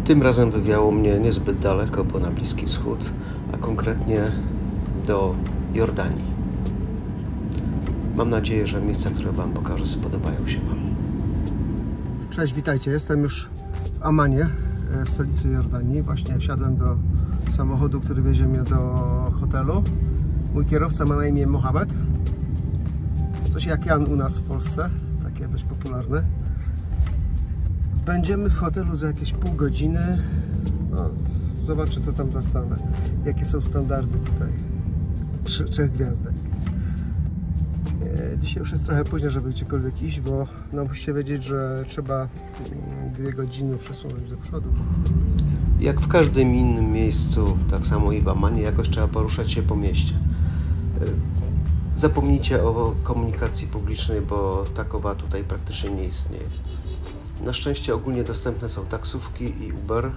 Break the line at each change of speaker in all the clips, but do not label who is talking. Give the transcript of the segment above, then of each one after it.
Tym razem wywiało mnie niezbyt daleko, bo na Bliski Wschód, a konkretnie do Jordanii. Mam nadzieję, że miejsca, które Wam pokażę, spodobają się Wam. Cześć, witajcie. Jestem już w Amanie, w stolicy Jordanii. Właśnie wsiadłem do samochodu, który wiezie mnie do hotelu. Mój kierowca ma na imię Mohamed. Coś jak Jan u nas w Polsce, takie dość popularne. Będziemy w hotelu za jakieś pół godziny. No, zobaczę, co tam zastanę. Jakie są standardy tutaj. Trzech gwiazdek. Dzisiaj już jest trochę późno, żeby gdziekolwiek iść, bo no, musicie wiedzieć, że trzeba 2 godziny przesunąć do przodu. Jak w każdym innym miejscu, tak samo i w Amanie, jakoś trzeba poruszać się po mieście. Zapomnijcie o komunikacji publicznej, bo takowa tutaj praktycznie nie istnieje. Na szczęście ogólnie dostępne są taksówki i Uber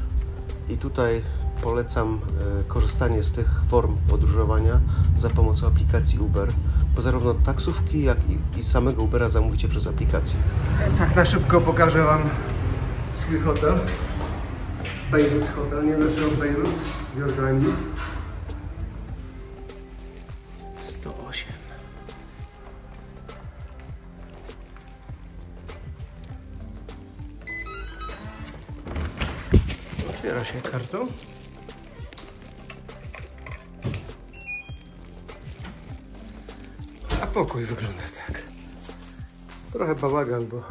i tutaj polecam korzystanie z tych form podróżowania za pomocą aplikacji Uber, bo zarówno taksówki, jak i samego Ubera zamówicie przez aplikację. Tak na szybko pokażę Wam swój hotel. Beirut Hotel, nie nazywa Beirut w Jordanii. 108. Otwiera się kartą. A pokój wygląda tak. Trochę bałagan, bo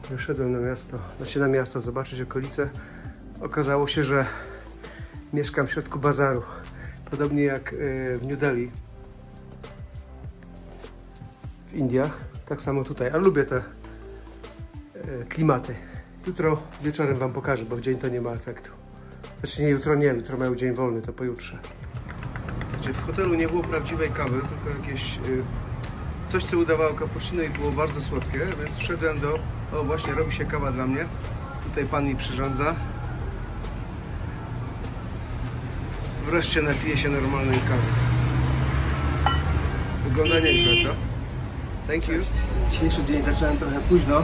wyszedłem na miasto, na miasto zobaczyć okolice. Okazało się, że mieszkam w środku bazaru. Podobnie jak w New Delhi w Indiach. Tak samo tutaj, ale lubię te klimaty. Jutro wieczorem Wam pokażę, bo w dzień to nie ma efektu. Znaczy nie, jutro nie, jutro mają dzień wolny, to pojutrze. W hotelu nie było prawdziwej kawy, tylko jakieś coś, co udawało cappuccino i było bardzo słodkie, więc wszedłem do... O, właśnie robi się kawa dla mnie. Tutaj pan mi przyrządza. Wreszcie napiję się normalnej kawy. Wygląda nieźle, co? Thank you. Dzisiejszy dzień zacząłem trochę późno.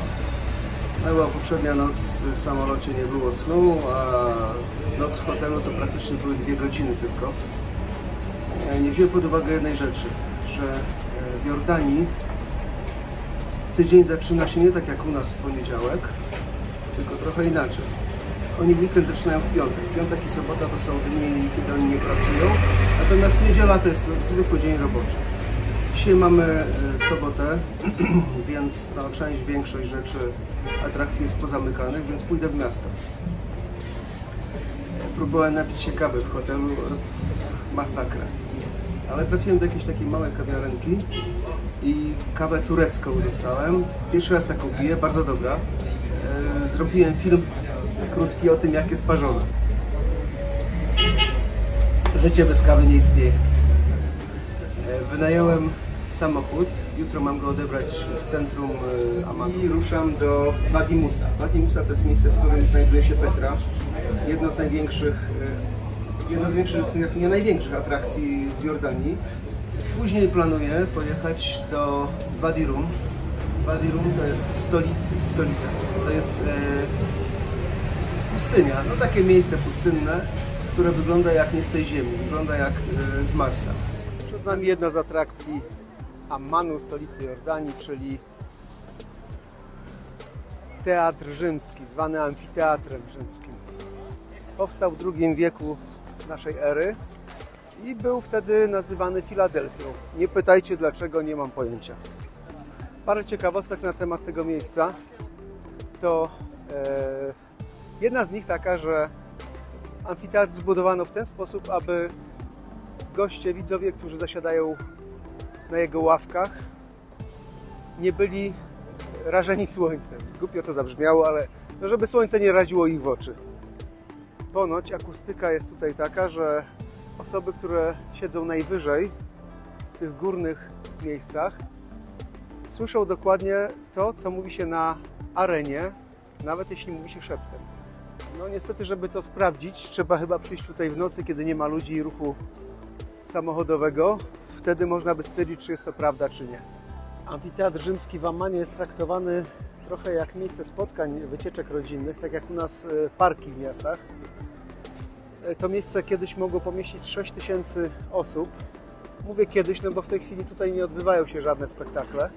Była poprzednia noc w samolocie, nie było snu, a noc w hotelu to praktycznie były 2 godziny tylko. Nie wziąłem pod uwagę jednej rzeczy, że w Jordanii tydzień zaczyna się nie tak jak u nas w poniedziałek, tylko trochę inaczej. Oni weekend zaczynają w piątek. Piątek i sobota to są dni, kiedy oni nie pracują, natomiast niedziela to jest zwykły dzień roboczy. Dzisiaj mamy sobotę, więc no, większość rzeczy, atrakcji jest pozamykanych, więc pójdę w miasto. Próbowałem napić się kawy w hotelu, masakrę. Ale trafiłem do jakiejś takiej małej kawiarenki i kawę turecką dostałem. Pierwszy raz taką piję, bardzo dobra. Zrobiłem film krótki o tym, jak jest parzona. Życie bez kawy nie istnieje. Wynająłem samochód. Jutro mam go odebrać w centrum Amanu i ruszam do Wadi Musa. Wadi Musa to jest miejsce, w którym znajduje się Petra. Jedno z największych, nie największych atrakcji w Jordanii. Później planuję pojechać do Wadi Rum. Wadi Rum to jest stolica. To jest pustynia, no takie miejsce pustynne, które wygląda jak nie z tej ziemi, wygląda jak z Marsa. Przed nami jedna z atrakcji Ammanu, stolicy Jordanii, czyli Teatr Rzymski, zwany Amfiteatrem Rzymskim. Powstał w II wieku naszej ery i był wtedy nazywany Filadelfią. Nie pytajcie dlaczego, nie mam pojęcia. Parę ciekawostek na temat tego miejsca. To jedna z nich taka, że amfiteatr zbudowano w ten sposób, aby goście, widzowie, którzy zasiadają na jego ławkach, nie byli rażeni słońcem. Głupio to zabrzmiało, ale no, żeby słońce nie raziło ich w oczy. Ponoć akustyka jest tutaj taka, że osoby, które siedzą najwyżej w tych górnych miejscach, słyszą dokładnie to, co mówi się na arenie, nawet jeśli mówi się szeptem. No niestety, żeby to sprawdzić, trzeba chyba przyjść tutaj w nocy, kiedy nie ma ludzi i ruchu samochodowego. Wtedy można by stwierdzić, czy jest to prawda, czy nie. Amfiteatr rzymski w Ammanie jest traktowany trochę jak miejsce spotkań, wycieczek rodzinnych, tak jak u nas parki w miastach. To miejsce kiedyś mogło pomieścić 6000 osób. Mówię kiedyś, no bo w tej chwili tutaj nie odbywają się żadne spektakle.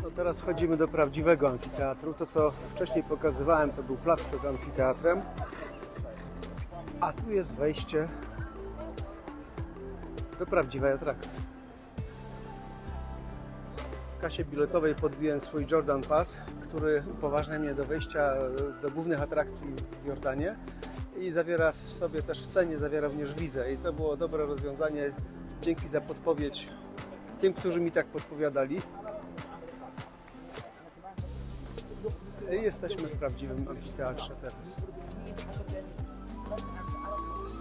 No teraz wchodzimy do prawdziwego amfiteatru. To, co wcześniej pokazywałem, to był plac przed amfiteatrem. A tu jest wejście do prawdziwej atrakcji. W kasie biletowej podbiłem swój Jordan Pass, który upoważnia mnie do wejścia do głównych atrakcji w Jordanie i zawiera w sobie też w cenie, zawiera również wizę. I to było dobre rozwiązanie. Dzięki za podpowiedź tym, którzy mi tak podpowiadali. I jesteśmy w prawdziwym amfiteatrze teraz.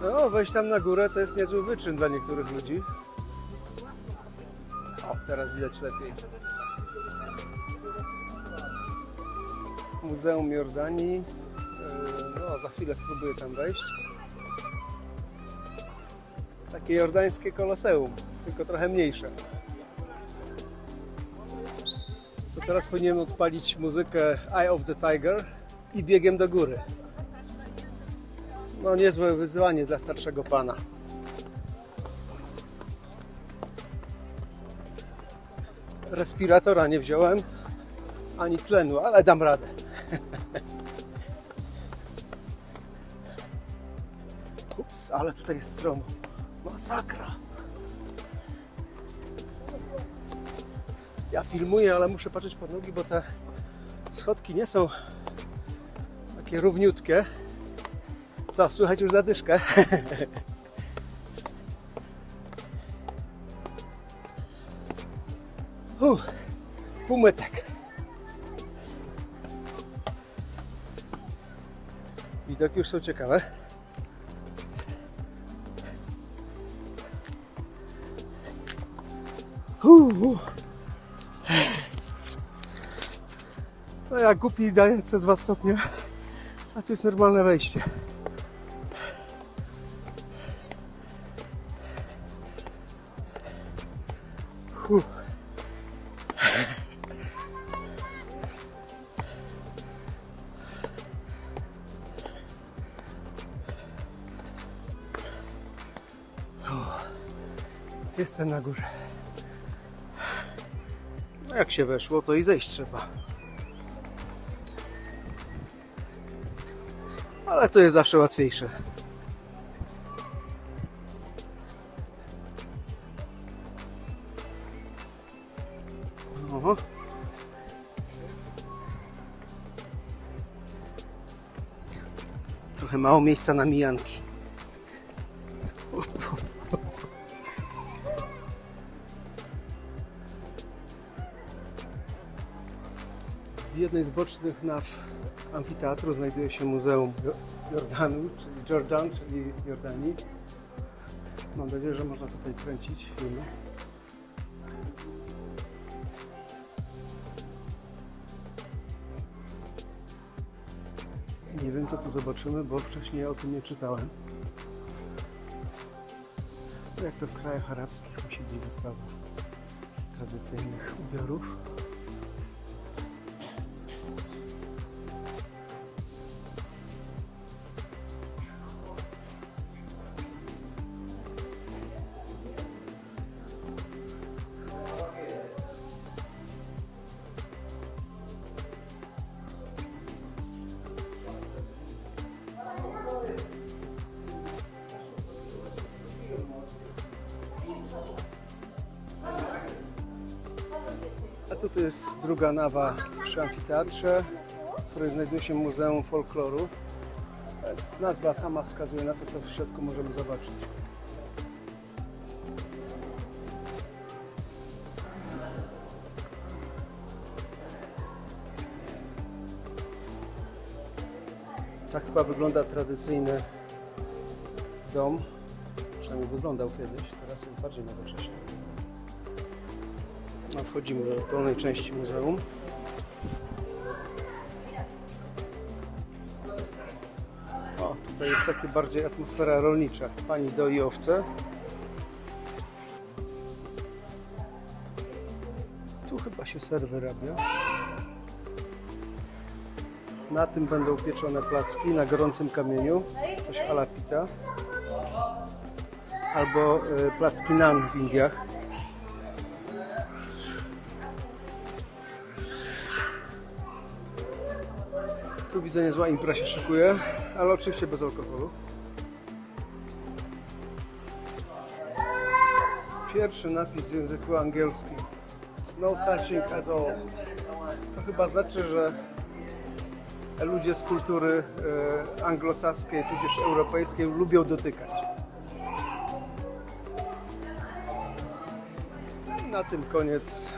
No, wejść tam na górę to jest niezły wyczyn dla niektórych ludzi. O, teraz widać lepiej. Muzeum Jordanii. No, za chwilę spróbuję tam wejść. Takie jordańskie koloseum, tylko trochę mniejsze. To teraz powinienem odpalić muzykę Eye of the Tiger i biegiem do góry. No, niezłe wyzwanie dla starszego pana. Respiratora nie wziąłem, ani tlenu, ale dam radę. Ups, ale tutaj jest stromo. Masakra. Ja filmuję, ale muszę patrzeć pod nogi, bo te schodki nie są takie równiutkie. Co, słychać już zadyszkę? Półmetek. Widoki już są ciekawe. No ja głupi daję co 2 stopnie, a to jest normalne wejście. Jestem na górze. No jak się weszło, to i zejść trzeba. Ale to jest zawsze łatwiejsze. Oho. Trochę mało miejsca na mijanki. W jednej z bocznych naw amfiteatru znajduje się Muzeum Jordanu, czyli Jordan, czyli Jordanii. Mam nadzieję, że można tutaj kręcić filmy. Nie wiem, co tu zobaczymy, bo wcześniej o tym nie czytałem. Jak to w krajach arabskich musi być wystawa tradycyjnych ubiorów. A tu jest druga nawa przy amfiteatrze, w której znajduje się Muzeum Folkloru. Więc nazwa sama wskazuje na to, co w środku możemy zobaczyć. Tak chyba wygląda tradycyjny dom. Przynajmniej wyglądał kiedyś, teraz jest bardziej nowocześny. No, wchodzimy do dolnej części muzeum. O, tutaj jest takie bardziej atmosfera rolnicza. Pani doi owce. Tu chyba się ser wyrabia. Na tym będą pieczone placki na gorącym kamieniu, coś a la pita, albo placki naan w Indiach. Tu widzę, niezła impra się szykuje, ale oczywiście bez alkoholu. Pierwszy napis w języku angielskim. No touching at all. To chyba znaczy, że ludzie z kultury anglosaskiej, tudzież europejskiej lubią dotykać. I na tym koniec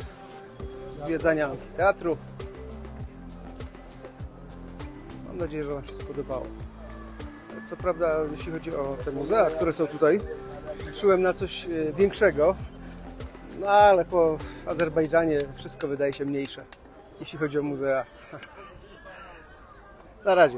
zwiedzania amfiteatru. Mam nadzieję, że Wam się spodobało. Co prawda, jeśli chodzi o te muzea, które są tutaj, liczyłem na coś większego, no ale po Azerbejdżanie wszystko wydaje się mniejsze, jeśli chodzi o muzea. Na razie.